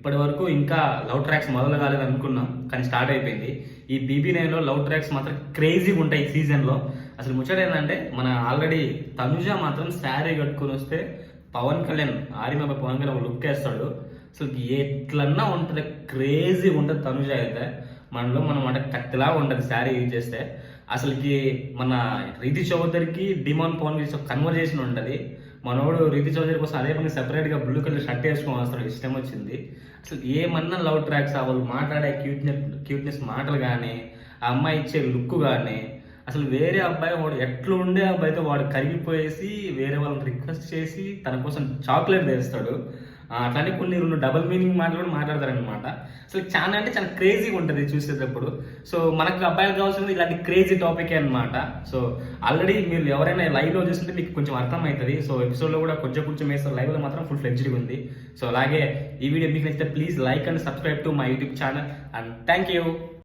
ఇప్పటి వరకు ఇంకా లవ్ ట్రాక్స్ మొదలు కాలేదు అనుకున్నాం, కానీ స్టార్ట్ అయిపోయింది. ఈ BB9లో లవ్ ట్రాక్స్ మాత్రం క్రేజీగా ఉంటాయి ఈ సీజన్లో. అసలు ముచ్చట ఏంటంటే మన ఆల్రెడీ తనుజ మాత్రం శారీ కట్టుకొని వస్తే పవన్ కళ్యాణ్ ఆర్యమాబాయ్ పవన్ కళ్యాణ్ లుక్ వేస్తాడు. అసలు ఎట్లన్నా ఉంటుంది, క్రేజీ ఉంటుంది తనుజ అయితే. మనలో మనం అంటే కత్తిలా ఉంటుంది శారీ యూజ్ చేస్తే. అసలుకి మన రీతి చౌదరికి డిమాన్ పవన్ కన్వర్జేషన్ ఉంటుంది. మనోడు రీతి చౌదరి కోసం అదే పని సెపరేట్గా బ్లూ కలర్ షర్ట్ వేసుకొని వస్తాడు, ఇష్టం వచ్చింది. అసలు ఏమన్నా లవ్ ట్రాక్స్ వాళ్ళు మాట్లాడే క్యూట్నెస్ మాటలు కానీ, ఆ అమ్మాయి ఇచ్చే లుక్ కానీ, అసలు వేరే అబ్బాయి వాడు ఎట్లా ఉండే అబ్బాయితో వాడు కరిగిపోయేసి వేరే వాళ్ళని రిక్వెస్ట్ చేసి తన కోసం చాక్లెట్ తెస్తాడు. అట్లానే కొన్ని రెండు డబుల్ మీనింగ్ మాటలు కూడా మాట్లాడతారనమాట. అసలు చాలా అంటే చాలా క్రేజీగా ఉంటుంది చూసేటప్పుడు. సో మనకు అబ్బాయిలు కావాల్సింది ఇలాంటి క్రేజీ టాపికే అనమాట. సో ఆల్రెడీ మీరు ఎవరైనా లైవ్లో చూస్తుంటే మీకు కొంచెం అర్థమవుతుంది. సో ఎపిసోడ్లో కూడా కొంచెం వేస్తారు, లైవ్లో మాత్రం ఫుల్ ఫ్లెడ్జ్డ్గా ఉంది. సో అలాగే ఈ వీడియో మీకు నచ్చితే please like and subscribe to my YouTube channel and thank you.